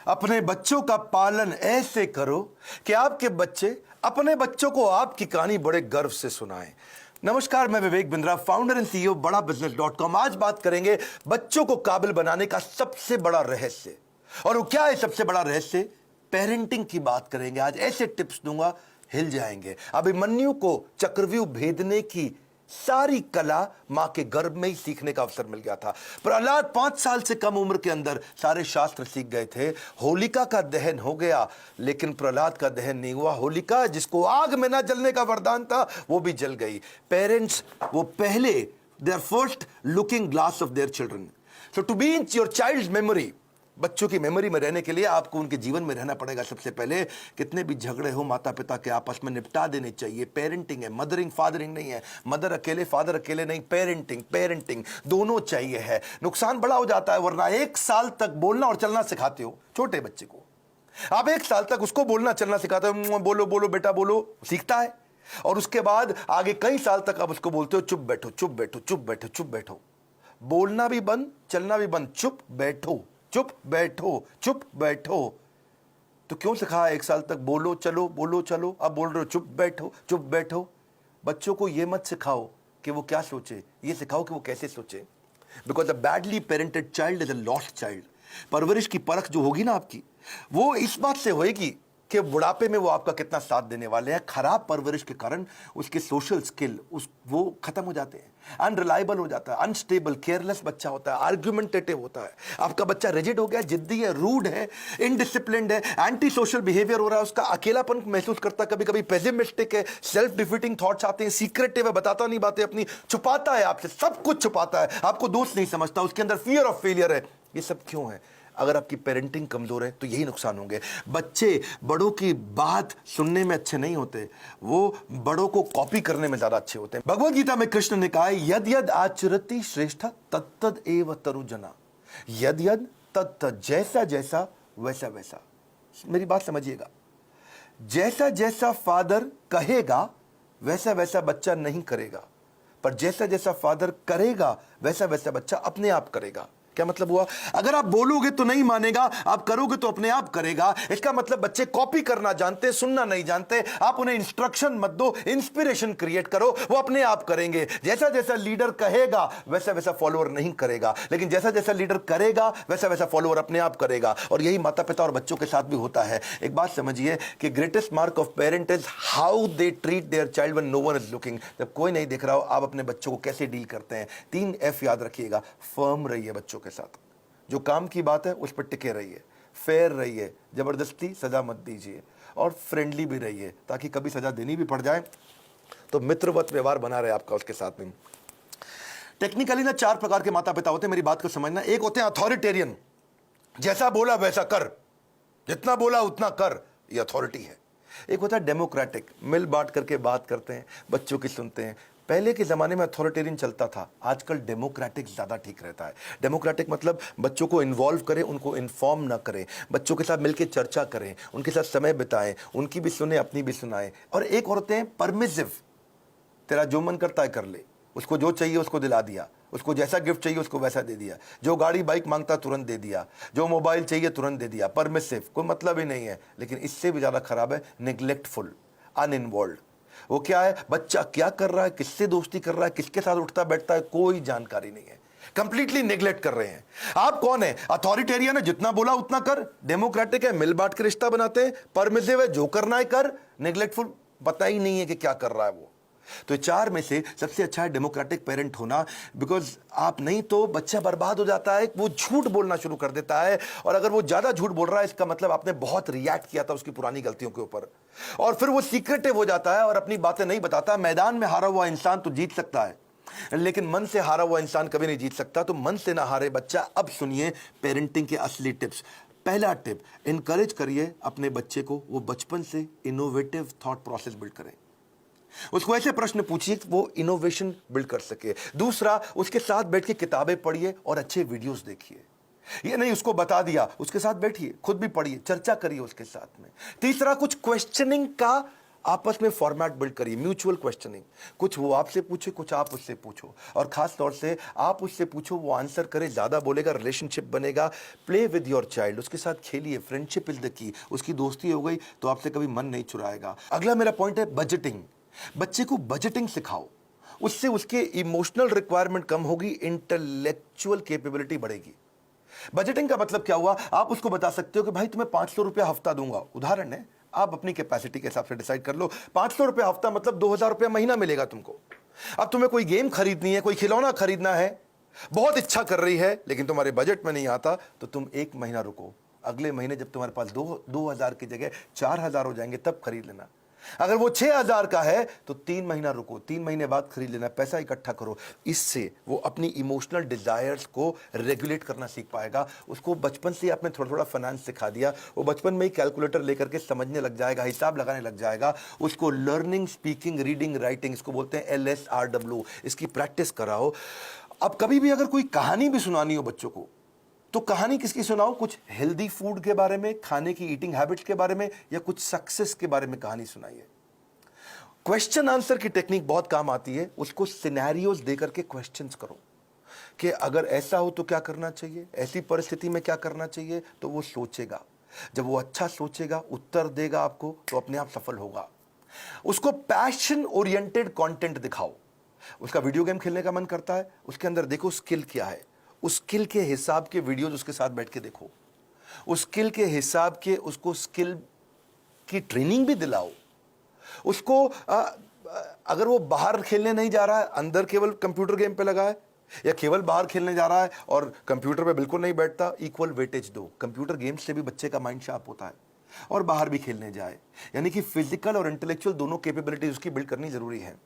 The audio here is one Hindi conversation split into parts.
अपने बच्चों का पालन ऐसे करो कि आपके बच्चे अपने बच्चों को आपकी कहानी बड़े गर्व से सुनाएं। नमस्कार, मैं Vivek Bindra, founder and CEO बड़ा बिजनेस.com। आज बात करेंगे बच्चों को काबिल बनाने का सबसे बड़ा रहस्य। और वो क्या है सबसे बड़ा रहस्य? पेरेंटिंग की बात करेंगे। आज ऐसे टिप्स दूंगा, हिल जाएंगे। अभिमन्यु को चक्रव्यूह भेदने की सारी कला मां के गर्भ में ही सीखने का अवसर मिल गया था। प्रहलाद 5 साल से कम उम्र के अंदर सारे शास्त्र सीख गए थे। होलिका का दहन हो गया, लेकिन प्रहलाद का दहन नहीं हुआ। होलिका, जिसको आग में ना जलने का वरदान था, वो भी जल गई। पेरेंट्स वो पहले, they are first looking glass of their children. So to be in your child memory, बच्चों की मेमोरी में रहने के लिए आपको उनके जीवन में रहना पड़ेगा। सबसे पहले कितने भी झगड़े हो माता पिता के आपस में निपटा देने चाहिए। पेरेंटिंग है, मदरिंग फादरिंग नहीं है। मदर अकेले फादर अकेले नहीं, पेरेंटिंग दोनों चाहिए है। नुकसान बड़ा हो जाता है वरना। 1 साल तक बोलना और चलना सिखाते हो छोटे बच्चे को, आप 1 साल तक उसको बोलना चलना सिखाते हो, बोलो बोलो बेटा बोलो, सीखता है। और उसके बाद आगे कई साल तक आप उसको बोलते हो चुप बैठो चुप बैठो चुप बैठो चुप बैठो। बोलना भी बंद, चलना भी बंद, चुप बैठो चुप बैठो चुप बैठो। तो क्यों सिखाया 1 साल तक बोलो चलो, अब बोल रहे हो चुप बैठो। बच्चों को यह मत सिखाओ कि वो क्या सोचे, ये सिखाओ कि वो कैसे सोचे। Because a badly parented child is a lost child. परवरिश की परख जो होगी ना आपकी, वो इस बात से होगी कि बुढ़ापे में वो आपका कितना साथ देने वाले हैं। खराब परवरिश के कारण उसके सोशल स्किल वो खत्म हो जाते हैं, अनरिलायबल हो जाता है, अनस्टेबल, केयरलेस बच्चा होता है, आर्ग्यूमेंटेटिव होता है। आपका बच्चा रिजिड हो गया, जिद्दी है, रूड है, इनडिसिप्लिन्ड है, एंटी सोशल बिहेवियर हो रहा है, उसका अकेलापन महसूस करता है, कभी कभी पेसिमिस्टिक है, सेल्फ डिफीटिंग थॉट्स आते हैं, सीक्रेटिव है, बताता नहीं बातें अपनी, छुपाता है आपसे, सब कुछ छुपाता है, आपको दोस्त नहीं समझता, उसके अंदर फियर ऑफ फेलियर है। ये सब क्यों है? अगर आपकी पेरेंटिंग कमजोर है तो यही नुकसान होंगे। बच्चे बड़ों की बात सुनने में अच्छे नहीं होते, वो बड़ों को कॉपी करने में ज्यादा अच्छे होते हैं। भगवद गीता में कृष्ण ने कहा है, यद यद आचरति श्रेष्ठ तत्तद एव तरुजना। यद यद तत्तद, जैसा जैसा वैसा वैसा। मेरी बात समझिएगा, जैसा जैसा फादर कहेगा वैसा वैसा बच्चा नहीं करेगा, पर जैसा जैसा फादर करेगा वैसा वैसा बच्चा अपने आप करेगा। क्या मतलब हुआ? अगर आप बोलोगे तो नहीं मानेगा, आप करोगे तो अपने आप करेगा। इसका मतलब बच्चे कॉपी करना जानते, सुनना नहीं जानते। आप उन्हें इंस्ट्रक्शन मत दो, इंस्पिरेशन क्रिएट करो, वो अपने आप करेंगे। जैसा जैसा लीडर कहेगा वैसा वैसा फॉलोअर नहीं करेगा, लेकिन जैसा जैसा लीडर करेगा वैसा वैसा फॉलोअर अपने आप करेगा। और यही माता पिता और बच्चों के साथ भी होता है। एक बात समझिए कि greatest mark of parent is how they treat their child when no one is looking. जब कोई नहीं देख रहा हो, आप अपने बच्चों को कैसे डील करते हैं। 3 F याद रखिएगा। फर्म रहिए बच्चों के साथ, जो काम की बात है उस पर टिके रहिए, फेयर रहिए, जबरदस्ती सजा मत दीजिए, और फ्रेंडली भी रहिए ताकि कभी सजा देनी भी पड़ जाए तो मित्रवत व्यवहार बना रहे आपका उसके साथ में। टेक्निकली ना 4 प्रकार के माता पिता होते हैं, मेरी बात को समझना। एक होते हैं अथॉरिटेरियन, जैसा बोला वैसा कर, जितना बोला उतना कर, ये अथॉरिटी है। एक होता है डेमोक्रेटिक, मिल बांट करके बात करते हैं, बच्चों की सुनते हैं। पहले के ज़माने में अथॉरिटेरियन चलता था, आजकल डेमोक्रेटिक ज़्यादा ठीक रहता है। डेमोक्रेटिक मतलब बच्चों को इन्वॉल्व करें, उनको इन्फॉर्म ना करें, बच्चों के साथ मिलकर चर्चा करें, उनके साथ समय बिताएं, उनकी भी सुने अपनी भी सुनाएं। और एक होते हैं परमिसिव, तेरा जो मन करता है कर ले, उसको जो चाहिए उसको दिला दिया, उसको जैसा गिफ्ट चाहिए उसको वैसा दे दिया, जो गाड़ी बाइक मांगता तुरंत दे दिया, जो मोबाइल चाहिए तुरंत दे दिया। परमिसिव, कोई मतलब ही नहीं है। लेकिन इससे भी ज़्यादा खराब है निग्लेक्टफुल, अनइन्वॉल्व। वो क्या है? बच्चा क्या कर रहा है, किससे दोस्ती कर रहा है, किसके साथ उठता बैठता है, कोई जानकारी नहीं है। कंप्लीटली नेग्लेक्ट कर रहे हैं। आप कौन है? अथॉरिटेरियन है, जितना बोला उतना कर। डेमोक्रेटिक है, मिल बांट के रिश्ता बनाते हैं। परमिसिव है, जो करना है कर। नेग्लेक्टफुल, पता ही नहीं है कि क्या कर रहा है वो। तो 4 में से सबसे अच्छा है डेमोक्रेटिक पेरेंट होना। बिकॉज आप नहीं तो बच्चा बर्बाद हो जाता है, वो झूठ बोलना शुरू कर देता है। और अगर वो ज्यादा झूठ बोल रहा है, इसका मतलब आपने बहुत रिएक्ट किया था उसकी पुरानी गलतियों के ऊपर, और फिर वो सीक्रेटिव हो जाता है और अपनी बातें नहीं बताता। मैदान में हारा हुआ इंसान तो जीत सकता है, लेकिन मन से हारा हुआ इंसान कभी नहीं जीत सकता। तो मन से ना हारे बच्चा। अब सुनिए पेरेंटिंग के असली टिप्स। पहला टिप, इनकरेज करिए अपने बच्चे को, वो बचपन से इनोवेटिव थॉट प्रोसेस बिल्ड करें। उसको ऐसे प्रश्न पूछिए कि वो इनोवेशन बिल्ड कर सके। दूसरा, उसके साथ बैठ के किताबें पढ़िए और अच्छे वीडियोस देखिए। ये नहीं उसको बता दिया, उसके साथ बैठिए, खुद भी पढ़िए, चर्चा करिए उसके साथ में। तीसरा, कुछ क्वेश्चनिंग का आपस में फॉर्मेट बिल्ड करिए, म्यूचुअल क्वेश्चनिंग, कुछ वो आपसे पूछे, कुछ आप उससे पूछो, और खास तौर से आप उससे पूछो, वो आंसर करे, ज़्यादा बोलेगा, रिलेशनशिप बनेगा। प्ले विद योर चाइल्ड, उसके साथ खेलिए, फ्रेंडशिप इज द की। उसकी दोस्ती हो गई तो आपसे कभी मन नहीं चुराएगा। अगला मेरा पॉइंट है बजटिंग। बच्चे को बजटिंग सिखाओ, उससे उसके इमोशनल रिक्वायरमेंट कम होगी, इंटेलेक्चुअल कैपेबिलिटी बढ़ेगी। बजटिंग का मतलब क्या हुआ? आप उसको बता सकते हो कि भाई तुम्हें 500 रुपया हफ्ता दूंगा, उदाहरण है, आप अपनी कैपेसिटी के हिसाब से डिसाइड कर लो। 500 रुपया हफ्ता मतलब 2000 रुपया महीना मिलेगा तुमको। अब तुम्हें कोई गेम खरीदनी है, कोई खिलौना खरीदना है, बहुत इच्छा कर रही है, लेकिन तुम्हारे बजट में नहीं आता, तो तुम एक महीना रुको, अगले महीने जब तुम्हारे पास 2000 की जगह 4000 हो जाएंगे तब खरीद लेना। अगर वो 6000 का है तो 3 महीना रुको, 3 महीने बाद खरीद लेना, पैसा इकट्ठा करो। इससे वो अपनी इमोशनल डिजायर्स को रेगुलेट करना सीख पाएगा। उसको बचपन से आपने थोड़ा थोड़ा फाइनेंस सिखा दिया, वो बचपन में ही कैलकुलेटर लेकर के समझने लग जाएगा, हिसाब लगाने लग जाएगा। उसको लर्निंग, स्पीकिंग, रीडिंग, राइटिंग, इसको बोलते हैं LSRW, इसकी प्रैक्टिस कराओ। अब कभी भी अगर कोई कहानी भी सुनानी हो बच्चों को, तो कहानी किसकी सुनाओ? कुछ हेल्दी फूड के बारे में, खाने की ईटिंग हैबिट्स के बारे में, या कुछ सक्सेस के बारे में कहानी सुनाइए। क्वेश्चन आंसर की टेक्निक बहुत काम आती है। उसको सिनेरियोज देकर के क्वेश्चंस करो कि अगर ऐसा हो तो क्या करना चाहिए, ऐसी परिस्थिति में क्या करना चाहिए, तो वो सोचेगा। जब वो अच्छा सोचेगा, उत्तर देगा आपको, तो अपने आप सफल होगा। उसको पैशन ओरिएंटेड कंटेंट दिखाओ। उसका वीडियो गेम खेलने का मन करता है, उसके अंदर देखो स्किल क्या है, उस स्किल के हिसाब के वीडियोज उसके साथ बैठ के देखो, उस स्किल के हिसाब के उसको स्किल की ट्रेनिंग भी दिलाओ। उसको अगर वो बाहर खेलने नहीं जा रहा है, अंदर केवल कंप्यूटर गेम पे लगा है, या केवल बाहर खेलने जा रहा है और कंप्यूटर पे बिल्कुल नहीं बैठता, इक्वल वेटेज दो। कंप्यूटर गेम्स से भी बच्चे का माइंड शार्प होता है, और बाहर भी खेलने जाए। यानी कि फिजिकल और इंटेलेक्चुअल दोनों कैपेबिलिटीज उसकी बिल्ड करनी जरूरी है।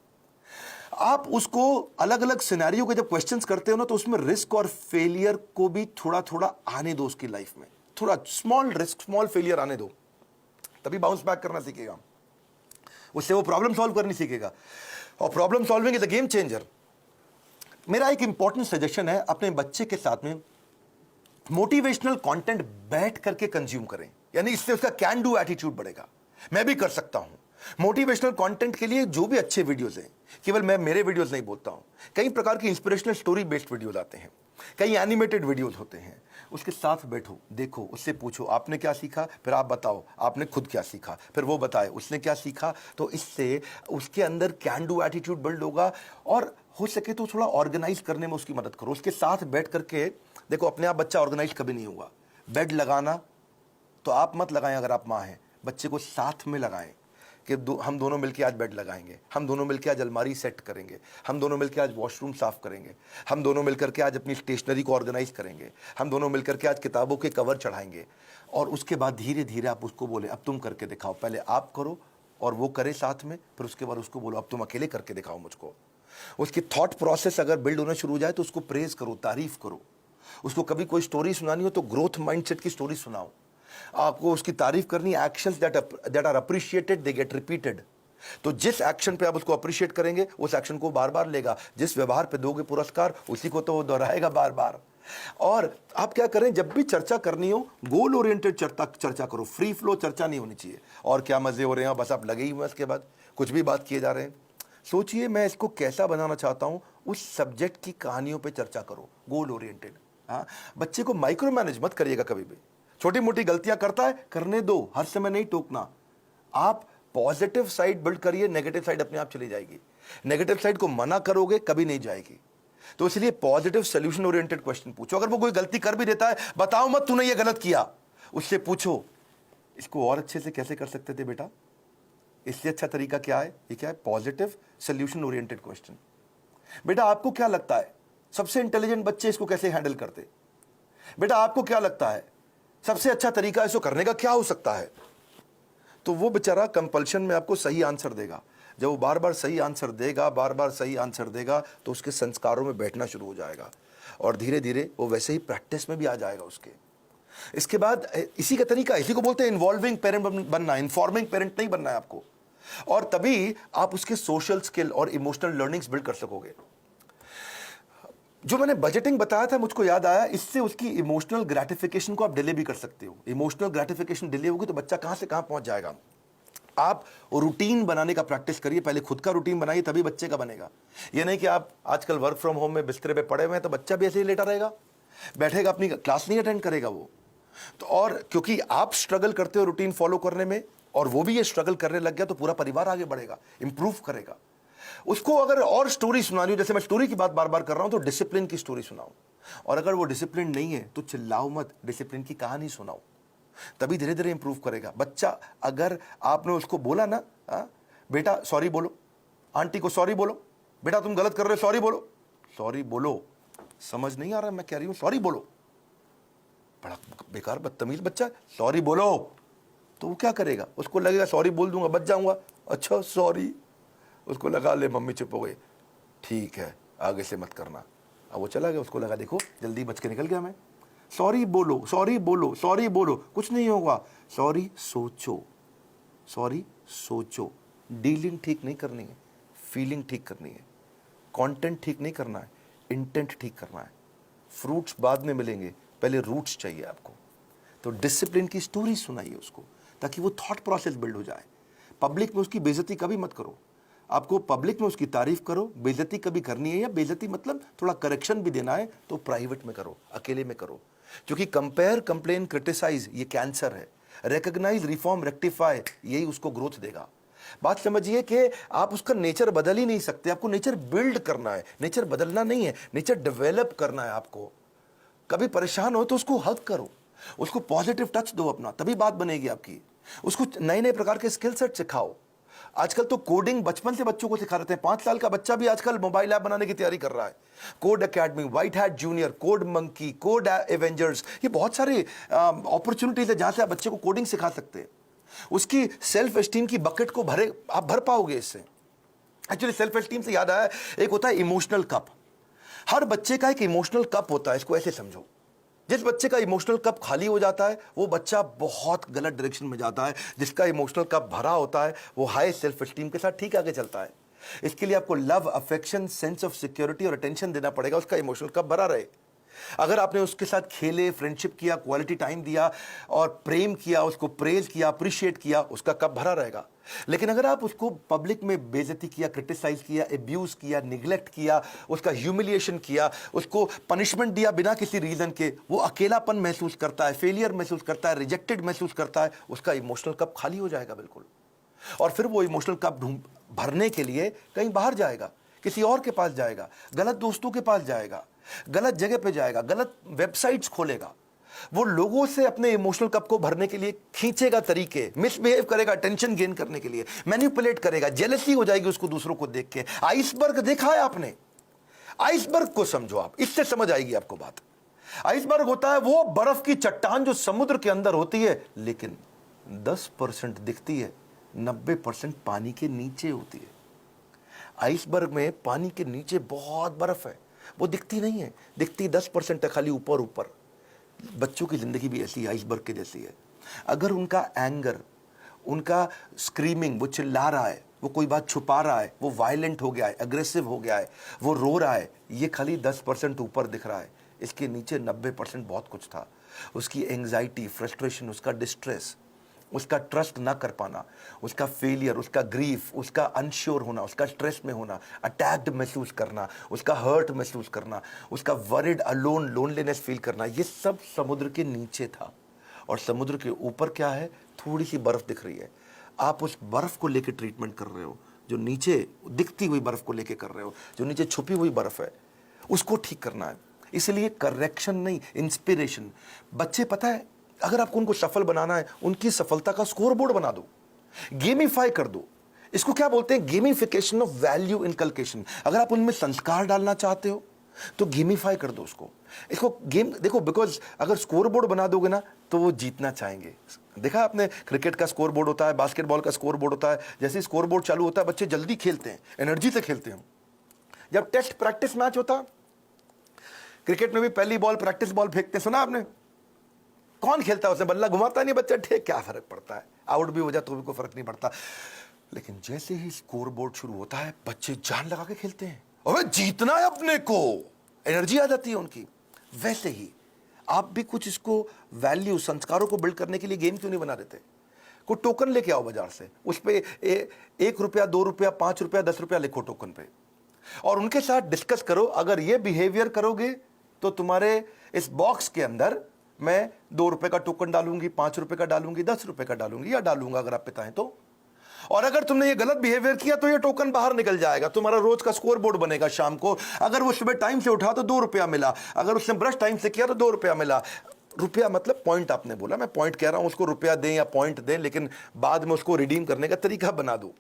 आप उसको अलग अलग सिनेरियो के जब क्वेश्चंस करते हो ना, तो उसमें रिस्क और फेलियर को भी थोड़ा थोड़ा आने दो उसकी लाइफ में। थोड़ा स्मॉल रिस्क, स्मॉल फेलियर आने दो, तभी बाउंस बैक करना सीखेगा। उससे वो प्रॉब्लम सॉल्व करनी सीखेगा, और problem solving is a game changer. मेरा एक इंपॉर्टेंट सजेशन है, अपने बच्चे के साथ में मोटिवेशनल कंटेंट बैठ करके कंज्यूम करें, यानी इससे उसका कैन डू एटीट्यूड बढ़ेगा। मैं भी कर सकता हूं। मोटिवेशनल कंटेंट के लिए जो भी अच्छे वीडियोस हैं, केवल मैं मेरे वीडियोस नहीं बोलता हूं, कई प्रकार की इंस्पिरेशनल स्टोरी बेस्ड वीडियोस आते हैं, कई एनिमेटेड वीडियोस होते हैं। उसके साथ बैठो, देखो, उससे पूछो आपने क्या सीखा, फिर आप बताओ आपने खुद क्या सीखा, फिर वो बताए उसने क्या सीखा। तो इससे उसके अंदर कैन डू एटीट्यूड बिल्ड होगा, और हो सके तो थोड़ा ऑर्गेनाइज करने में उसकी मदद करो। उसके साथ बैठ करके देखो, अपने आप बच्चा ऑर्गेनाइज कभी नहीं होगा। बेड लगाना तो आप मत लगाएं, अगर आप माँ हैं, बच्चे को साथ में लगाएं कि हम दोनों मिलकर आज बेड लगाएंगे, हम दोनों मिलकर आज अलमारी सेट करेंगे, हम दोनों मिलकर आज वॉशरूम साफ करेंगे, हम दोनों मिलकर के आज अपनी स्टेशनरी को ऑर्गेनाइज करेंगे, हम दोनों मिलकर के आज किताबों के कवर चढ़ाएंगे। और उसके बाद धीरे धीरे आप उसको बोले अब तुम करके दिखाओ, पहले आप करो और वो करे साथ में, फिर उसके बाद उसको बोलो अब तुम अकेले करके दिखाओ मुझको। उसकी थॉट प्रोसेस अगर बिल्ड होना शुरू हो जाए तो उसको प्रेज करो, तारीफ करो। उसको कभी कोई स्टोरी सुनानी हो तो ग्रोथ माइंडसेट की स्टोरी सुनाओ। आपको उसकी तारीफ करनी, actions that are appreciated they get repeated. तो जिस एक्शन पे आप उसको अप्रिशिएट करेंगे, उस एक्शन को बार बार लेगा। जिस व्यवहार पे दोगे पुरस्कार, उसी को तो वो दोहराएगा बार बार। और आप क्या करें, जब भी चर्चा करनी हो, गोल ओरिएंटेड चर्चा करो, फ्री फ्लो चर्चा नहीं होनी चाहिए। और क्या मजे हो रहे हैं, बस आप लगे ही हुए, इसके बाद कुछ भी बात किए जा रहे हैं। सोचिए मैं इसको कैसा बनाना चाहता हूं, उस सब्जेक्ट की कहानियों पे चर्चा करो, गोल ओरिएंटेड। हाँ, बच्चे को माइक्रो मैनेज मत करिएगा कभी भी। छोटी मोटी गलतियां करता है, करने दो, हर समय नहीं टोकना। आप पॉजिटिव साइड बिल्ड करिए, नेगेटिव साइड अपने आप चली जाएगी। नेगेटिव साइड को मना करोगे कभी नहीं जाएगी। तो इसलिए पॉजिटिव सोल्यूशन ओरिएंटेड क्वेश्चन पूछो। अगर वो कोई गलती कर भी देता है, बताओ मत तूने ये गलत किया, उससे पूछो इसको और अच्छे से कैसे कर सकते थे बेटा, इससे अच्छा तरीका क्या है, ये क्या है, पॉजिटिव सोल्यूशन ओरिएंटेड क्वेश्चन। बेटा आपको क्या लगता है सबसे इंटेलिजेंट बच्चे इसको कैसे हैंडल करते, बेटा आपको क्या लगता है सबसे अच्छा तरीका इसको करने का क्या हो सकता है। तो वो बेचारा कंपल्शन में आपको सही आंसर देगा। जब वो बार बार सही आंसर देगा, बार बार सही आंसर देगा, तो उसके संस्कारों में बैठना शुरू हो जाएगा, और धीरे धीरे वो वैसे ही प्रैक्टिस में भी आ जाएगा उसके। इसके बाद इसी का तरीका, इसी को बोलते हैं इन्वॉल्विंग पेरेंट बनना, इन्फॉर्मिंग पेरेंट नहीं बनना है आपको। और तभी आप उसके सोशल स्किल और इमोशनल लर्निंग्स बिल्ड कर सकोगे। जो मैंने बजटिंग बताया था, मुझको याद आया, इससे उसकी इमोशनल ग्रेटिफिकेशन को आप डिले भी कर सकते हो। इमोशनल ग्रेटिफिकेशन डिले होगी तो बच्चा कहां से कहां पहुंच जाएगा। आप रूटीन बनाने का प्रैक्टिस करिए, पहले खुद का रूटीन बनाइए, तभी बच्चे का बनेगा। ये नहीं कि आप आजकल वर्क फ्रॉम होम में बिस्तरे पे पड़े हुए हैं तो बच्चा भी ऐसे ही लेटा रहेगा, बैठेगा, अपनी क्लास नहीं अटेंड करेगा वो। तो और क्योंकि आप स्ट्रगल करते हो रूटीन फॉलो करने में और वो भी ये स्ट्रगल करने लग गया, तो पूरा परिवार आगे बढ़ेगा, इंप्रूव करेगा। उसको अगर और स्टोरी सुनानी हो, जैसे मैं स्टोरी की बात बार बार कर रहा हूं, तो डिसिप्लिन की स्टोरी सुनाओ। और अगर वो डिसिप्लिन नहीं है तो चिल्लाओ मत, डिसिप्लिन की कहानी सुनाओ, तभी धीरे धीरे इंप्रूव करेगा बच्चा। अगर आपने उसको बोला ना, बेटा सॉरी बोलो, आंटी को सॉरी बोलो, बेटा तुम गलत कर रहे हो सॉरी बोलो, सॉरी बोलो, समझ नहीं आ रहा मैं कह रही हूं सॉरी बोलो, बड़ा बेकार बदतमीज बच्चा, सॉरी बोलो। तो वो क्या करेगा, उसको लगेगा सॉरी बोल दूंगा बच जाऊंगा, अच्छा सॉरी, उसको लगा ले मम्मी चुप हो गई, ठीक है आगे से मत करना। अब वो चला गया, उसको लगा देखो जल्दी बच के निकल गया मैं, सॉरी बोलो सॉरी बोलो सॉरी बोलो, कुछ नहीं होगा, सॉरी सोचो, सॉरी सोचो। डीलिंग ठीक नहीं करनी है, फीलिंग ठीक करनी है, कंटेंट ठीक नहीं करना है, इंटेंट ठीक करना है। फ्रूट्स बाद में मिलेंगे, पहले रूट्स चाहिए आपको। तो डिसिप्लिन की स्टोरी सुनाइए उसको, ताकि वो थॉट प्रोसेस बिल्ड हो जाए। पब्लिक में उसकी बेइज्जती कभी मत करो, आपको पब्लिक में उसकी तारीफ करो। बेइज्जती कभी करनी है, या बेइज्जती मतलब थोड़ा करेक्शन भी देना है तो प्राइवेट में करो, अकेले में करो। क्योंकि कंपेयर, कंप्लेन, क्रिटिसाइज ये कैंसर है। रिकॉग्नाइज, रिफॉर्म, रेक्टिफाई यही उसको ग्रोथ देगा। बात समझिए कि आप उसका नेचर बदल ही नहीं सकते, आपको नेचर बिल्ड करना है, नेचर बदलना नहीं है, नेचर डेवलप करना है आपको। कभी परेशान हो तो उसको हग करो, उसको पॉजिटिव टच दो अपना, तभी बात बनेगी आपकी। उसको नए नए प्रकार के स्किल सेट सिखाओ। आजकल तो कोडिंग बचपन से बच्चों को सिखा रहे हैं। 5 साल का बच्चा भी आजकल मोबाइल ऐप बनाने की तैयारी कर रहा है। Code academy, white hat junior, code monkey, code Avengers, ये बहुत सारे अपॉर्चुनिटीज है जहां से आप बच्चे को कोडिंग सिखा सकते हैं। उसकी सेल्फ एस्टीम की बकेट को आप भर पाओगे इससे। एक्चुअली सेल्फ एस्टीम से याद आया, एक होता है इमोशनल कप। हर बच्चे का एक इमोशनल कप होता है, इसको ऐसे समझो। जिस बच्चे का इमोशनल कप खाली हो जाता है वो बच्चा बहुत गलत डायरेक्शन में जाता है। जिसका इमोशनल कप भरा होता है वो हाई सेल्फ एस्टीम के साथ ठीक आगे चलता है। इसके लिए आपको love, affection, sense of security और अटेंशन देना पड़ेगा, उसका इमोशनल कप भरा रहे। अगर आपने उसके साथ खेले, फ्रेंडशिप किया, क्वालिटी टाइम दिया और प्रेम किया, उसको प्रेज किया, अप्रिशिएट किया, उसका कप भरा रहेगा। लेकिन अगर आप उसको पब्लिक में बेइज्जती किया, क्रिटिसाइज किया, एब्यूज किया, निगलेक्ट किया, उसका ह्यूमिलिएशन किया, उसको पनिशमेंट दिया बिना किसी रीजन के, वो अकेलापन महसूस करता है, फेलियर महसूस करता है, रिजेक्टेड महसूस करता है, उसका इमोशनल कप खाली हो जाएगा बिल्कुल। और फिर वो इमोशनल कप भरने के लिए कहीं बाहर जाएगा, किसी और के पास जाएगा, गलत दोस्तों के पास जाएगा, गलत जगह पे जाएगा, गलत वेबसाइट्स खोलेगा। वो लोगों से अपने इमोशनल कप को भरने के लिए खींचेगा तरीके, मिसबिहेव करेगा अटेंशन गेन करने के लिए, मैनिपुलेट करेगा, जेलसी हो जाएगी उसको दूसरों को देख के। आइसबर्ग देखा है आपने? आइसबर्ग को समझो आप, इससे समझ आएगी आपको बात। आइसबर्ग होता है वो बर्फ की चट्टान जो समुद्र के अंदर होती है, लेकिन 10% दिखती है, 90% पानी के नीचे होती है। आइसबर्ग में पानी के नीचे बहुत बर्फ है, वो दिखती नहीं है, दिखती 10% है, खाली ऊपर ऊपर। बच्चों की जिंदगी भी ऐसी आइसबर्ग के जैसी है। अगर उनका एंगर, उनका स्क्रीमिंग, वो चिल्ला रहा है, वो कोई बात छुपा रहा है, वो वायलेंट हो गया है, अग्रेसिव हो गया है, वो रो रहा है, ये खाली 10% ऊपर दिख रहा है, इसके नीचे 90% बहुत कुछ था। उसकी एंग्जाइटी, फ्रस्ट्रेशन, उसका डिस्ट्रेस, उसका ट्रस्ट ना कर पाना, उसका फेलियर, उसका ग्रीफ, उसका अनश्योर होना, उसका स्ट्रेस में होना, अटैक्ड महसूस करना, उसका हर्ट महसूस करना, उसका वरिड, अलोन, लोनलीनेस फील करना, ये सब समुद्र के नीचे था। और समुद्र के ऊपर क्या है? थोड़ी सी बर्फ दिख रही है। आप उस बर्फ को लेकर ट्रीटमेंट कर रहे हो, जो नीचे दिखती हुई बर्फ को लेकर कर रहे हो, जो नीचे छुपी हुई बर्फ है, उसको ठीक करना है। इसलिए करेक्शन नहीं, इंस्पिरेशन। बच्चे, पता है, अगर आपको उनको सफल बनाना है, उनकी सफलता का स्कोर बोर्ड बना दो, गेमिफाई कर दो। इसको क्या बोलते हैं? Gamification of value inculcation. अगर आप उनमें संस्कार डालना चाहते हो तो गेमिफाई कर दो उसको। इसको गेम देखो, बिकॉज अगर स्कोर बोर्ड बना दोगे ना तो वो जीतना चाहेंगे। देखा आपने, क्रिकेट का स्कोर बोर्ड होता है, बास्केटबॉल का स्कोर बोर्ड होता है। जैसे स्कोर बोर्ड चालू होता है, बच्चे जल्दी खेलते हैं, एनर्जी से खेलते हैं। जब टेस्ट प्रैक्टिस मैच होता, क्रिकेट में भी पहली बॉल प्रैक्टिस बॉल फेंकते, सुना आपने? कौन खेलता है? उसने बल्ला घुमाता नहीं बच्चा, ठीक, क्या फर्क पड़ता है, आउट भी हो जाए तो भी कोई फर्क नहीं पड़ता। लेकिन जैसे ही स्कोर बोर्ड शुरू होता है, बच्चे जान लगा के खेलते हैं, अबे जीतना है अपने को, एनर्जी आ जाती है उनकी। वैसे ही आप भी कुछ इसको वैल्यू, संस्कारों को बिल्ड करने के लिए गेम क्यों नहीं बना देते? कोई टोकन लेके आओ बाजार से, उस पर 1 रुपया, 2 रुपया, 5 रुपया, 10 रुपया लिखो टोकन पे, और उनके साथ डिस्कस करो। अगर ये बिहेवियर करोगे तो तुम्हारे इस बॉक्स के अंदर मैं 2 रुपए का टोकन डालूंगी, 5 रुपए का डालूंगी, 10 रुपए का डालूंगी, या डालूंगा अगर आप पिता हैं तो। और अगर तुमने ये गलत बिहेवियर किया तो ये टोकन बाहर निकल जाएगा, तुम्हारा रोज का स्कोर बोर्ड बनेगा शाम को। अगर वो सुबह टाइम से उठा तो 2 रुपया मिला, अगर उसने ब्रश टाइम से किया तो 2 रुपया मिला। रुपया मतलब पॉइंट, आपने बोला, मैं पॉइंट कह रहा हूं, उसको रुपया दें या पॉइंट दें, लेकिन बाद में उसको रिडीम करने का तरीका बना दो,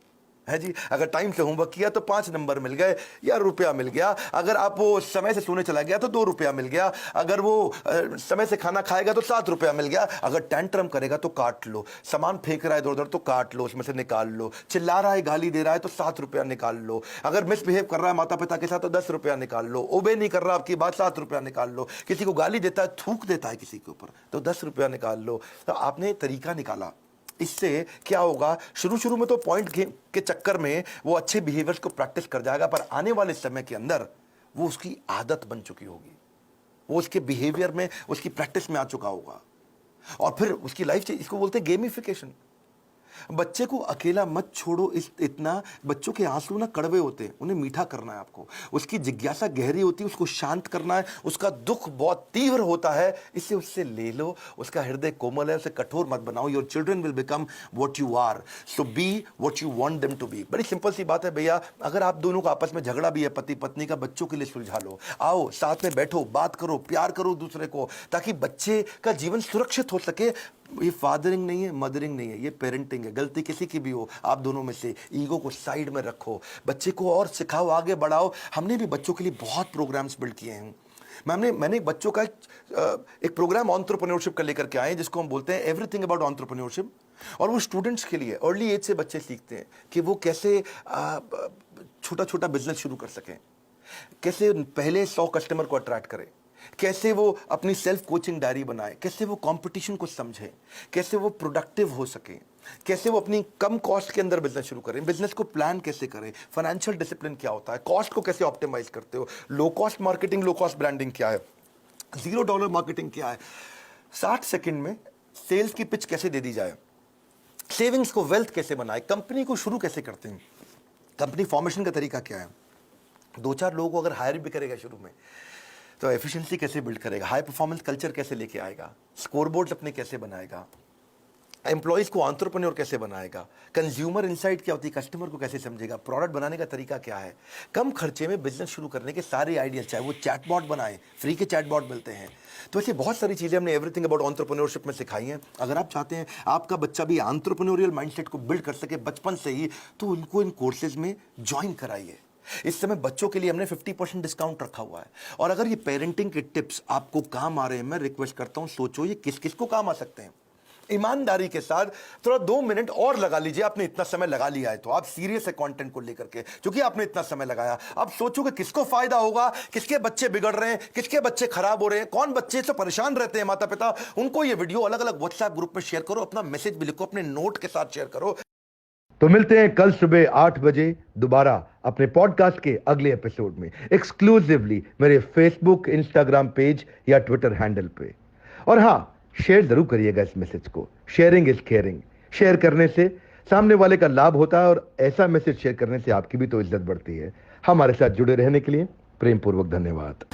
है जी। अगर टाइम से होमवर्क किया तो 5 नंबर मिल गए या रुपया मिल गया। अगर आप वो समय से सोने चला गया तो 2 रुपया मिल गया। अगर वो समय से खाना खाएगा तो 7 रुपया मिल गया। अगर टेंट्रम करेगा तो काट लो, सामान फेंक रहा है इधर उधर तो काट लो, उसमें से निकाल लो, चिल्ला रहा है, गाली दे रहा है तो 7 रुपया निकाल लो। अगर मिसबिहेव कर रहा है माता पिता के साथ तो 10 रुपया निकाल लो। ओबे नहीं कर रहा आपकी बात, 7 रुपया निकाल लो। किसी को गाली देता है, थूक देता है किसी के ऊपर, तो 10 रुपया निकाल लो। तो आपने तरीका निकाला। इससे क्या होगा, शुरू शुरू में तो पॉइंट के चक्कर में वो अच्छे बिहेवियर्स को प्रैक्टिस कर जाएगा, पर आने वाले समय के अंदर वो उसकी आदत बन चुकी होगी, वो उसके बिहेवियर में, उसकी प्रैक्टिस में आ चुका होगा, और फिर उसकी लाइफ से, इसको बोलते हैं गेमिफिकेशन। बच्चे को अकेला मत छोड़ो इतना। बच्चों के आंसू ना कड़वे होते हैं, उन्हें मीठा करना है आपको। उसकी जिज्ञासा गहरी होती है, उसको शांत करना है। उसका दुख बहुत तीव्र होता है, इससे उससे ले लो। उसका हृदय कोमल है, उसे कठोर मत बनाओ। Your children will become what you are, so be what you want them to be. बड़ी सिंपल सी बात है भैया। अगर आप दोनों का आपस में झगड़ा भी है, पति पत्नी का, बच्चों के लिए सुलझा लो। आओ साथ में बैठो, बात करो, प्यार करो दूसरे को, ताकि बच्चे का जीवन सुरक्षित हो सके। ये फादरिंग नहीं है, मदरिंग नहीं है, ये पेरेंटिंग है। गलती किसी की भी हो, आप दोनों में से ईगो को साइड में रखो, बच्चे को और सिखाओ, आगे बढ़ाओ। हमने भी बच्चों के लिए बहुत प्रोग्राम्स बिल्ड किए हैं। मैंने बच्चों का एक प्रोग्राम एंटरप्रेन्योरशिप का लेकर के आए, जिसको हम बोलते हैं एवरीथिंग अबाउट एंटरप्रेन्योरशिप। और वो स्टूडेंट्स के लिए, अर्ली एज से बच्चे सीखते हैं कि वो कैसे छोटा छोटा बिजनेस शुरू कर सकें, कैसे पहले 100 कस्टमर को अट्रैक्ट करें, कैसे वो अपनी सेल्फ कोचिंग डायरी बनाए, कैसे वो कंपटीशन को समझें, कैसे वो प्रोडक्टिव हो सके, कैसे वो अपनी कम कॉस्ट के अंदर बिजनेस शुरू करें, बिजनेस को प्लान कैसे करें, फाइनेंशियल डिसिप्लिन क्या होता है, कॉस्ट को कैसे ऑप्टिमाइज करते हो, low cost marketing, low cost branding क्या है, $0 मार्केटिंग क्या है, 60 सेकंड में सेल्स की पिच कैसे दे दी जाए, सेविंग्स को वेल्थ कैसे बनाए, कंपनी को शुरू कैसे करते हैं, कंपनी फॉर्मेशन का तरीका क्या है, 2-4 लोगों को अगर हायर भी करेगा शुरू में तो एफिशिएंसी कैसे बिल्ड करेगा, हाई परफॉर्मेंस कल्चर कैसे लेके आएगा, स्कोरबोर्ड्स अपने कैसे बनाएगा, एम्प्लॉइज को एंटरप्रेन्योर कैसे बनाएगा, कंज्यूमर इनसाइट क्या होती है, कस्टमर को कैसे समझेगा, प्रोडक्ट बनाने का तरीका क्या है, कम खर्चे में बिजनेस शुरू करने के सारे आइडियाज, चाहे वो चैटबॉट बनाए, फ्री के चैटबॉट मिलते हैं। तो ऐसी बहुत सारी चीज़ें हमने एवरीथिंग अबाउट एंटरप्रेन्योरशिप में सिखाई हैं। अगर आप चाहते हैं आपका बच्चा भी एंटरप्रेन्योरियल माइंडसेट को बिल्ड कर सके बचपन से ही, तो उनको इन कोर्सेज में ज्वाइन कराइए। इस समय बच्चों के लिए हमने 50% डिस्काउंट रखा हुआ है। और अगर ये पेरेंटिंग के टिप्स आपको काम आ रहे हैं, मैं रिक्वेस्ट करता हूं सोचो ये किस किस को काम आ सकते हैं। ईमानदारी के साथ थोड़ा 2 मिनट और लगा लीजिए। आपने इतना समय लगा लिया है तो आप सीरियस है कंटेंट को लेकर के, क्योंकि आपने इतना समय लगाया। अब सोचो कि किसको फायदा होगा, किसके बच्चे बिगड़ रहे हैं, किसके बच्चे खराब हो रहे हैं, कौन बच्चे से परेशान रहते हैं माता पिता, उनको ये वीडियो अलग अलग व्हाट्सएप ग्रुप में शेयर करो, अपना मैसेज भी लिखो, अपने नोट के साथ शेयर करो। तो मिलते हैं कल सुबह 8 बजे दोबारा अपने पॉडकास्ट के अगले एपिसोड में, एक्सक्लूसिवली मेरे फेसबुक, इंस्टाग्राम पेज या ट्विटर हैंडल पे। और हां, शेयर जरूर करिएगा इस मैसेज को। Sharing is caring. शेयर करने से सामने वाले का लाभ होता है, और ऐसा मैसेज शेयर करने से आपकी भी तो इज्जत बढ़ती है। हमारे साथ जुड़े रहने के लिए प्रेम पूर्वक धन्यवाद।